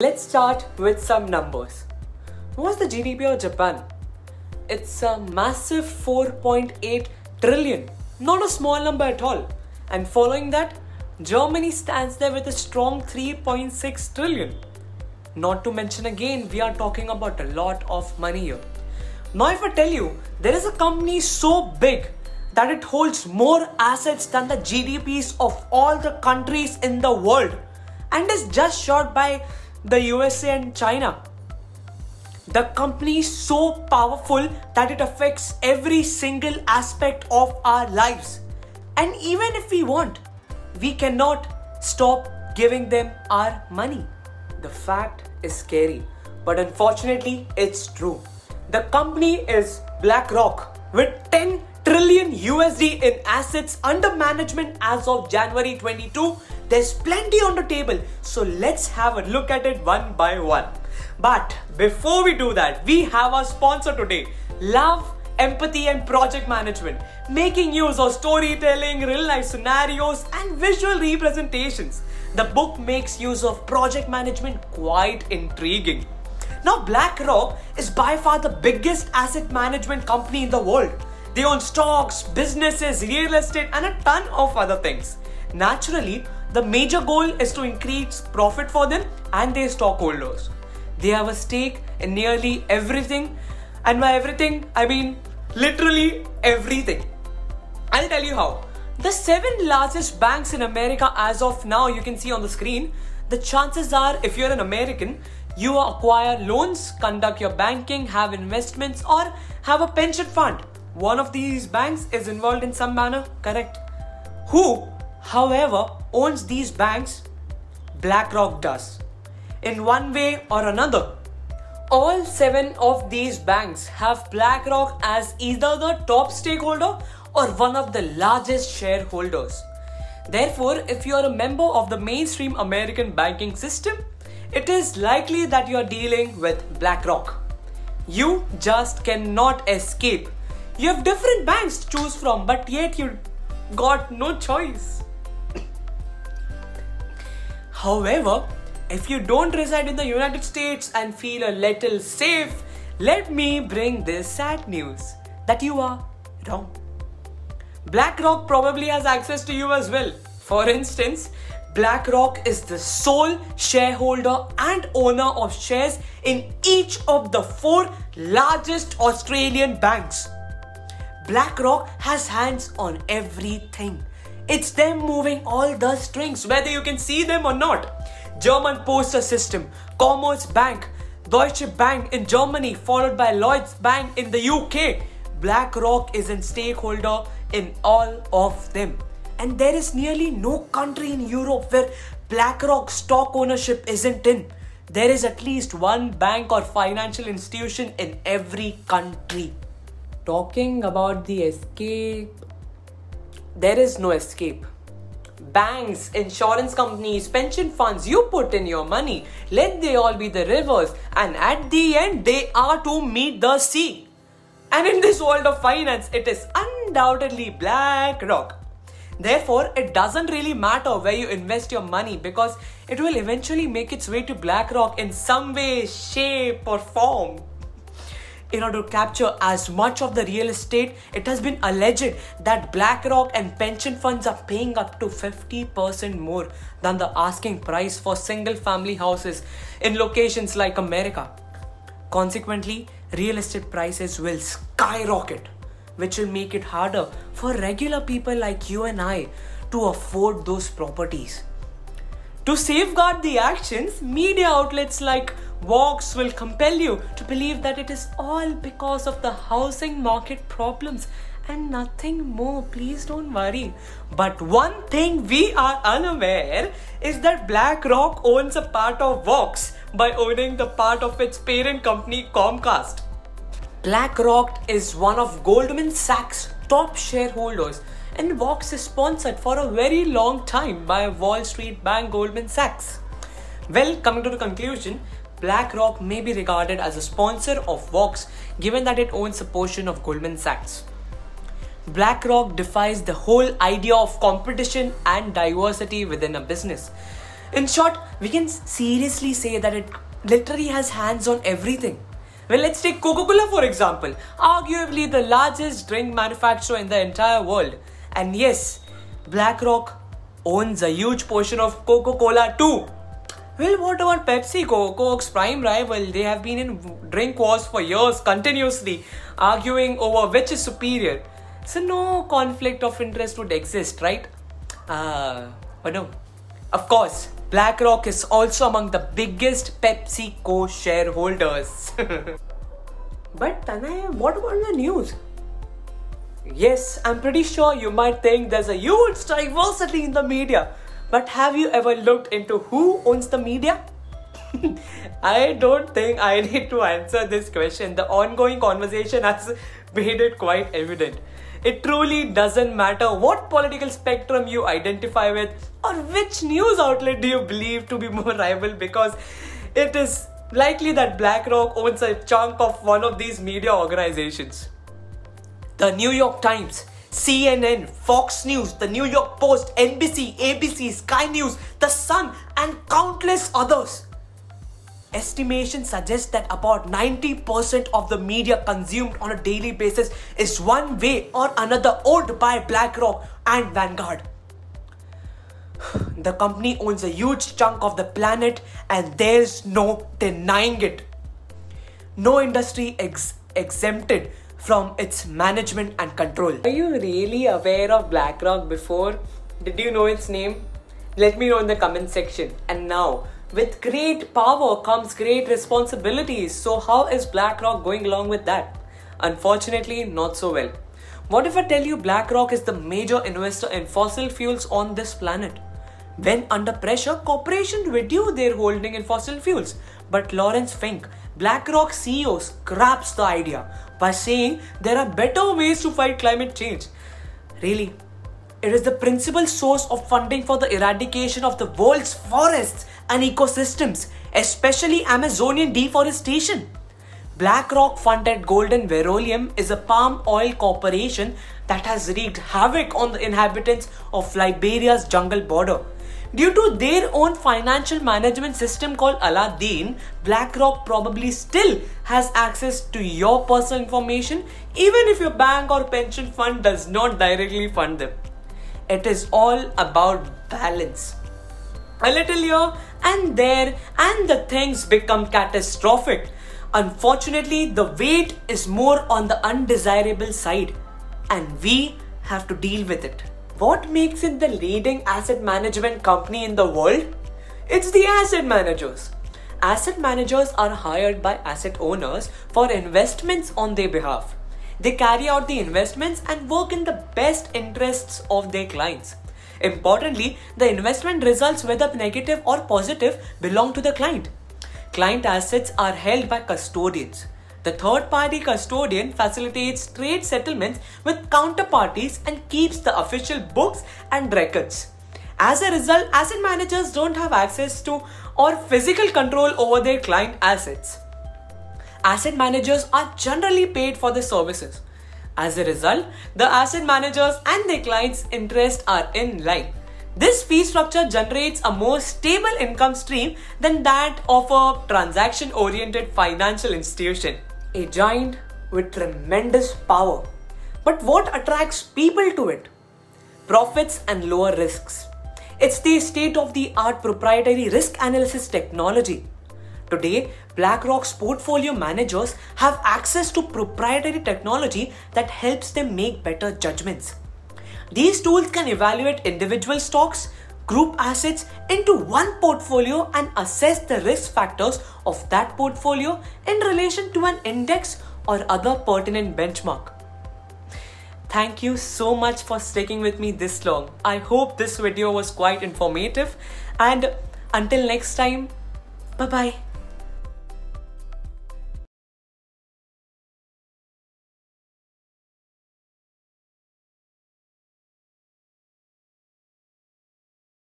Let's start with some numbers. What's the GDP of Japan? It's a massive 4.8 trillion, not a small number at all. And following that, Germany stands there with a strong 3.6 trillion. Not to mention again, we are talking about a lot of money here. Now if I tell you, there is a company so big that it holds more assets than the GDPs of all the countries in the world and is just short by the USA and China. The company is so powerful that it affects every single aspect of our lives. And even if we want, we cannot stop giving them our money. The fact is scary, but unfortunately it's true. The company is BlackRock with 10 trillion USD in assets under management as of January 22. There's plenty on the table, so let's have a look at it one by one. But before we do that, we have our sponsor today, Love, Empathy and Project Management, making use of storytelling, real life scenarios and visual representations. The book makes use of project management quite intriguing. Now BlackRock is by far the biggest asset management company in the world. They own stocks, businesses, real estate and a ton of other things. Naturally, the major goal is to increase profit for them and their stockholders. They have a stake in nearly everything, and by everything I mean literally everything. I'll tell you how. The 7 largest banks in America as of now, you can see on the screen. The chances are, if you're an American, you acquire loans, conduct your banking, have investments or have a pension fund. One of these banks is involved in some manner, correct? Who, however, owns these banks? BlackRock does. In one way or another. All 7 of these banks have BlackRock as either the top stakeholder or one of the largest shareholders. Therefore, if you are a member of the mainstream American banking system, it is likely that you are dealing with BlackRock. You just cannot escape. You have different banks to choose from, but yet you got no choice. However, if you don't reside in the United States and feel a little safe, let me bring this sad news that you are wrong. BlackRock probably has access to you as well. For instance, BlackRock is the sole shareholder and owner of shares in each of the 4 largest Australian banks. BlackRock has hands on everything. It's them moving all the strings, whether you can see them or not. German Postal System, Commerce Bank, Deutsche Bank in Germany, followed by Lloyds Bank in the UK. BlackRock is a stakeholder in all of them. And there is nearly no country in Europe where BlackRock stock ownership isn't in. There is at least one bank or financial institution in every country. Talking about the escape, there is no escape. Banks, insurance companies, pension funds, you put in your money, let they all be the rivers, and at the end they are to meet the sea. And in this world of finance, it is undoubtedly BlackRock. Therefore, it doesn't really matter where you invest your money because it will eventually make its way to BlackRock in some way, shape or form. In order to capture as much of the real estate, it has been alleged that BlackRock and pension funds are paying up to 50% more than the asking price for single family houses in locations like America. Consequently, real estate prices will skyrocket, which will make it harder for regular people like you and I to afford those properties. To safeguard the actions, media outlets like Vox will compel you to believe that it is all because of the housing market problems and nothing more. Please don't worry. But one thing we are unaware is that BlackRock owns a part of Vox by owning the part of its parent company Comcast. BlackRock is one of Goldman Sachs' top shareholders, and Vox is sponsored for a very long time by Wall Street bank Goldman Sachs. Well, coming to the conclusion, BlackRock may be regarded as a sponsor of Vox given that it owns a portion of Goldman Sachs. BlackRock defies the whole idea of competition and diversity within a business. In short, we can seriously say that it literally has hands on everything. Well, let's take Coca-Cola for example, arguably the largest drink manufacturer in the entire world. And yes, BlackRock owns a huge portion of Coca-Cola too. Well, what about Pepsi, Coke's prime rival? They have been in drink wars for years continuously, arguing over which is superior. So no conflict of interest would exist, right? But no. Of course, BlackRock is also among the biggest PepsiCo shareholders. But Tanay, what about the news? Yes, I'm pretty sure you might think there's a huge diversity in the media. But have you ever looked into who owns the media? I don't think I need to answer this question. The ongoing conversation has made it quite evident. It truly doesn't matter what political spectrum you identify with or which news outlet do you believe to be more rival, because it is likely that BlackRock owns a chunk of one of these media organizations. The New York Times, CNN, Fox News, the New York Post, NBC, ABC, Sky News, The Sun, and countless others. Estimations suggest that about 90% of the media consumed on a daily basis is one way or another owned by BlackRock and Vanguard. The company owns a huge chunk of the planet and there's no denying it. No industry exempted from its management and control. Are you really aware of BlackRock before? Did you know its name? Let me know in the comment section. And now, with great power comes great responsibilities. So how is BlackRock going along with that? Unfortunately, not so well. What if I tell you BlackRock is the major investor in fossil fuels on this planet? When under pressure, corporations reduce their holding in fossil fuels. But Lawrence Fink, BlackRock CEO, scraps the idea by saying there are better ways to fight climate change. Really? It is the principal source of funding for the eradication of the world's forests and ecosystems, especially Amazonian deforestation. BlackRock funded Golden Verolium is a palm oil corporation that has wreaked havoc on the inhabitants of Liberia's jungle border. Due to their own financial management system called Aladdin, BlackRock probably still has access to your personal information even if your bank or pension fund does not directly fund them. It is all about balance. A little here and there and the things become catastrophic. Unfortunately, the weight is more on the undesirable side and we have to deal with it. What makes it the leading asset management company in the world? It's the asset managers. Asset managers are hired by asset owners for investments on their behalf. They carry out the investments and work in the best interests of their clients. Importantly, the investment results, whether negative or positive, belong to the client. Client assets are held by custodians. The third-party custodian facilitates trade settlements with counterparties and keeps the official books and records. As a result, asset managers don't have access to or physical control over their client assets. Asset managers are generally paid for their services. As a result, the asset managers and their clients' interests are in line. This fee structure generates a more stable income stream than that of a transaction-oriented financial institution. A giant with tremendous power. But what attracts people to it? Profits and lower risks. It's the state-of-the-art proprietary risk analysis technology. Today, BlackRock's portfolio managers have access to proprietary technology that helps them make better judgments. These tools can evaluate individual stocks, group assets into one portfolio and assess the risk factors of that portfolio in relation to an index or other pertinent benchmark. Thank you so much for sticking with me this long. I hope this video was quite informative, and until next time, bye-bye.